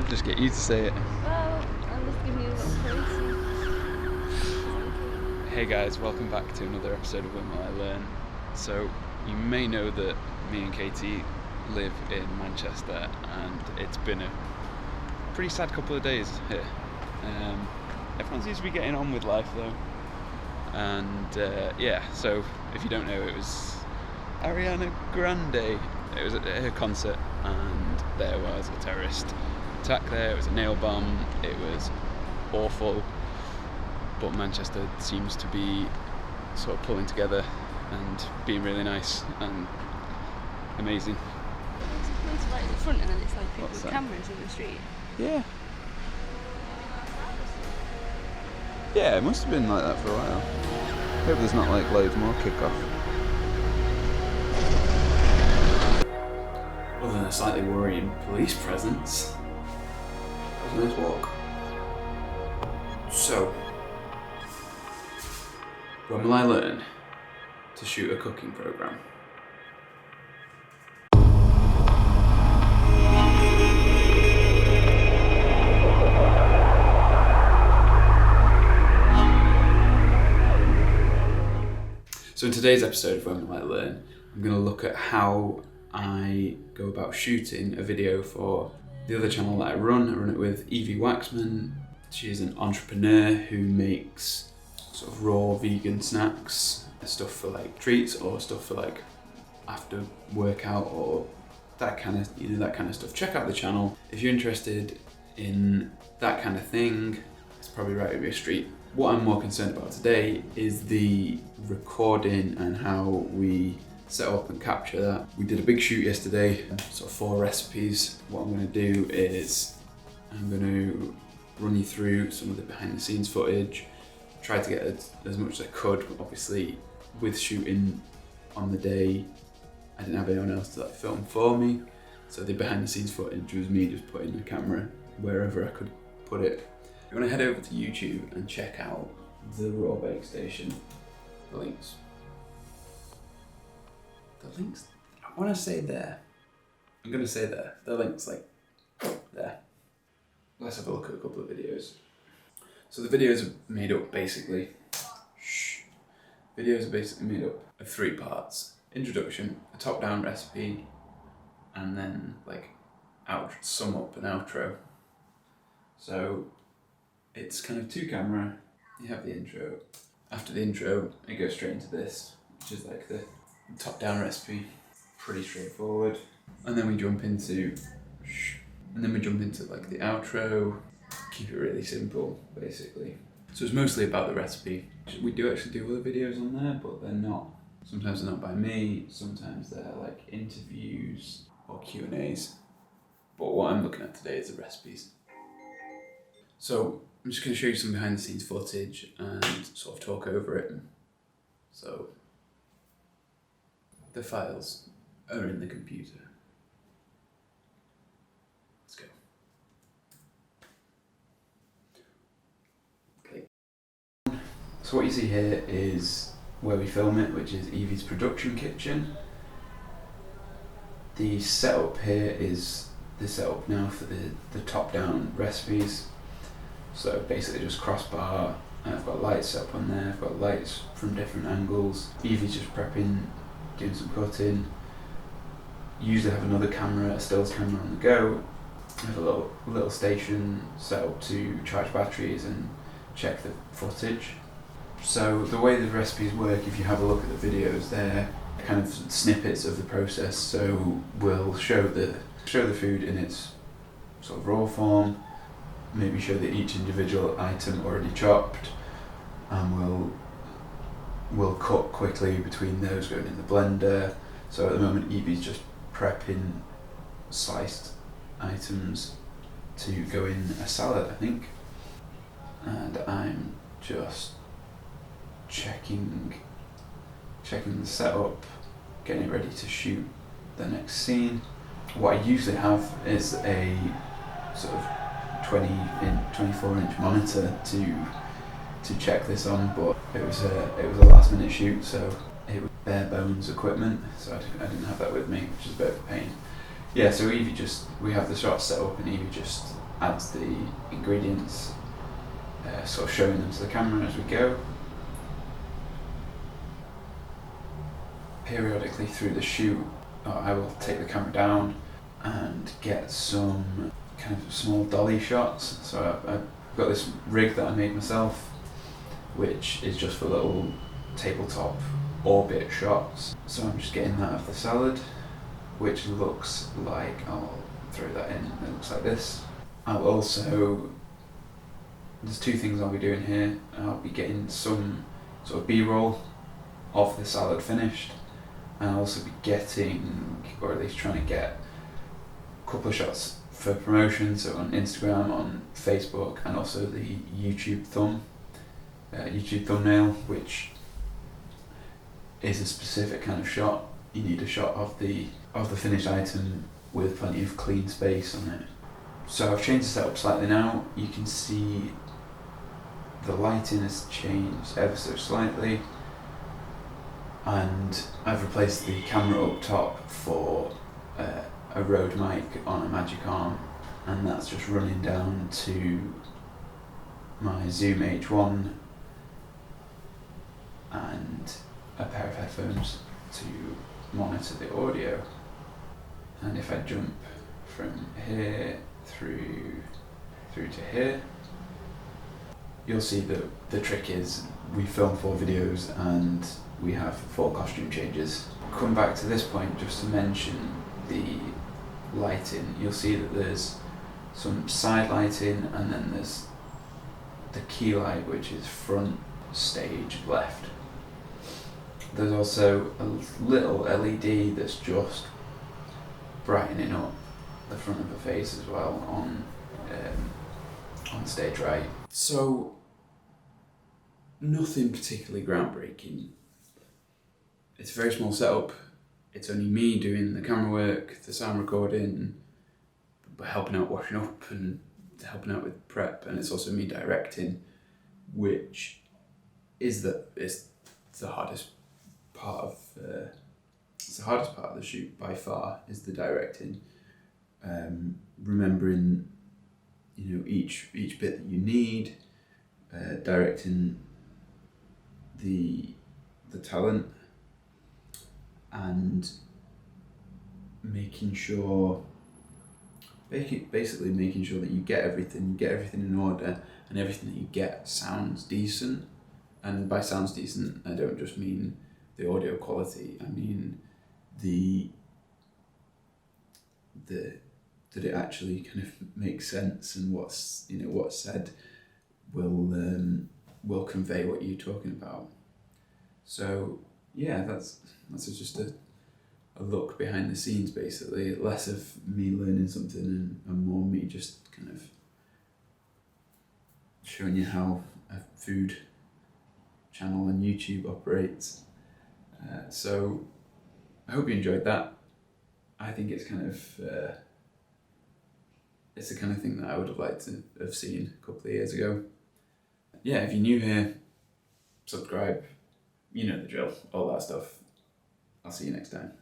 just get you to say it. Well, I'm just giving you a little praise. Hey guys, welcome back to another episode of When Will I Learn. So, you may know that me and Katie live in Manchester, and it's been a pretty sad couple of days here. Everyone seems to be getting on with life though. And so if you don't know, it was Ariana Grande. It was at her concert, and there was a terrorist attack there. It was a nail bomb. It was awful. But Manchester seems to be sort of pulling together and being really nice and amazing. There's a place right at the front, and then it's like people What's with that? cameras in the street. Yeah. Yeah, it must have been like that for a while. Hope there's not like loads more kick-off. Other than a slightly worrying police presence, that was a nice walk. So, when will I learn to shoot a cooking programme? So in today's episode of When Will I Learn, I'm going to look at how I go about shooting a video for the other channel that I run. I run it with Evie Waxman. She's an entrepreneur who makes sort of raw vegan snacks, stuff for like treats or stuff for like after workout or that kind of stuff. Check out the channel if you're interested in that kind of thing. It's probably right up your street. What I'm more concerned about today is the recording and how we set up and capture that. We did a big shoot yesterday, sort of 4 recipes. What I'm going to do is I'm going to run you through some of the behind the scenes footage, try to get as much as I could. Obviously, with shooting on the day, I didn't have anyone else to like film for me, so the behind the scenes footage was me just putting the camera wherever I could put it. You want to head over to YouTube and check out the Raw Bake Station. The links, I want to say there. I'm going to say there. The link's like there. Let's have a look at a couple of videos. So the videos are made up basically, made up of 3 parts. Introduction, a top-down recipe, and then like sum up an outro. So it's kind of 2 camera, you have the intro. After the intro, it goes straight into this, which is like the top-down recipe, pretty straightforward. And then we jump into like the outro, keep it really simple, basically. So it's mostly about the recipe. We do actually do other videos on there, but they're not. Sometimes they're not by me, sometimes they're like interviews or Q&As. But what I'm looking at today is the recipes. So I'm just going to show you some behind the scenes footage and sort of talk over it. So the files are in the computer. Let's go. Okay. So what you see here is where we film it, which is Evie's production kitchen. The setup here is the setup now for the top-down recipes. So basically just crossbar, and I've got lights set up on there, I've got lights from different angles. Evie's just prepping, doing some cutting. Usually have another camera, a stills camera on the go. I have a little station set up to charge batteries and check the footage. So the way the recipes work, if you have a look at the videos, they're kind of snippets of the process. So we'll show the food in its sort of raw form, maybe show that each individual item already chopped, and we'll cut quickly between those going in the blender. So at the moment Evie's just prepping sliced items to go in a salad, I think, and I'm just checking the setup, getting it ready to shoot the next scene. What I usually have is a sort of 24-inch monitor to check this on, but it was a last minute shoot, so it was bare bones equipment, so I didn't have that with me, which is a bit of a pain. Yeah, so we have the shots set up, and Evie just adds the ingredients, sort of showing them to the camera as we go. Periodically through the shoot, I will take the camera down and get some kind of small dolly shots. So I've got this rig that I made myself, which is just for little tabletop orbit shots. So I'm just getting that of the salad, which looks like, I'll throw that in, it looks like this. I'll also, there's two things I'll be doing here. I'll be getting some sort of B-roll of the salad finished, and I'll also be getting, or at least trying to get, a couple of shots for promotion, so on Instagram, on Facebook, and also the YouTube thumbnail, which is a specific kind of shot. You need a shot of the finished item with plenty of clean space on it. So I've changed the setup slightly now. You can see the lighting has changed ever so slightly, and I've replaced the camera up top for a Rode mic on a Magic Arm, and that's just running down to my Zoom H1 and a pair of headphones to monitor the audio. And if I jump from here through to here, you'll see that the trick is we film 4 videos and we have 4 costume changes. Come back to this point just to mention the lighting. You'll see that there's some side lighting, and then there's the key light, which is front stage left. There's also a little LED that's just brightening up the front of the face as well on stage right. So nothing particularly groundbreaking. It's a very small setup. It's only me doing the camera work, the sound recording, helping out washing up and helping out with prep, and it's also me directing, which is the hardest part of it's the hardest part of the shoot by far, is the directing. Remembering, each bit that you need, directing the talent, and basically making sure that you get everything in order, and everything that you get sounds decent. And by sounds decent, I don't just mean the audio quality, I mean that it actually kind of makes sense, and what's said will convey what you're talking about. So yeah, that's just a look behind the scenes, basically. Less of me learning something and more me just kind of showing you how a food channel on YouTube operates. So I hope you enjoyed that. I think it's kind of it's the kind of thing that I would have liked to have seen a couple of years ago. Yeah, if you're new here, subscribe, you know the drill, all that stuff. I'll see you next time.